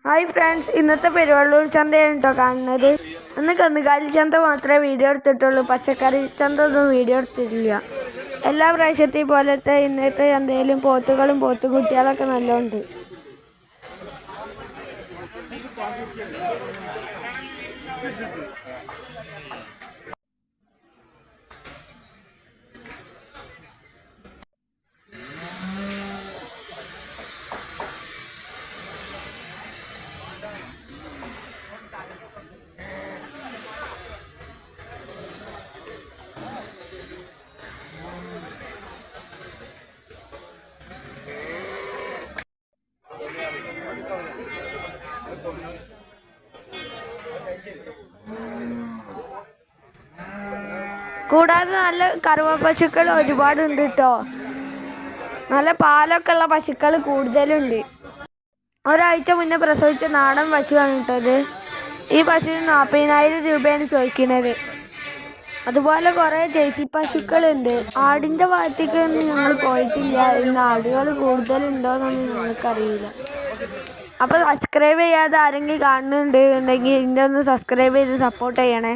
Hi friends, ഇന്നത്തെ പെരുവള്ളൂർ ചന്തയാണ് കേട്ടോ കാണുന്നത്. അന്ന് കന്നുകാലി ചന്ത മാത്രമേ വീഡിയോ എടുത്തിട്ടുള്ളൂ, പച്ചക്കറി ചന്ത ഒന്നും വീഡിയോ എടുത്തിട്ടില്ല. എല്ലാ പ്രാവശ്യത്തെയും പോലത്തെ ഇന്നത്തെ ചന്തയിലും പോത്തുകളും പോത്തുകുട്ടികളൊക്കെ നല്ലോണ്ട്. കൂടാതെ നല്ല കറുവ പശുക്കൾ ഒരുപാടുണ്ട് കേട്ടോ. നല്ല പാലൊക്കെ ഉള്ള പശുക്കൾ കൂടുതലുണ്ട്. ഒരാഴ്ച മുന്നേ പ്രസവിച്ച നാടൻ പശുവാണ് കേട്ടത്. ഈ പശുവിന് 40,000 രൂപയാണ് ചോദിക്കുന്നത്. അതുപോലെ കുറേ ജേഴ്സി പശുക്കളുണ്ട്. ആടിൻ്റെ ഭാഗത്തേക്കൊന്നും ഞങ്ങൾ പോയിട്ടില്ല. ഇന്ന് ആടുകൾ കൂടുതലുണ്ടോയെന്നൊന്നും ഞങ്ങൾക്കറിയില്ല. അപ്പോൾ സബ്സ്ക്രൈബ് ചെയ്യാതെ ആരെങ്കിലും കാണുന്നുണ്ടെങ്കിൽ ഇതിൻ്റെ ഒന്ന് സബ്സ്ക്രൈബ് ചെയ്ത് സപ്പോർട്ട് ചെയ്യണേ.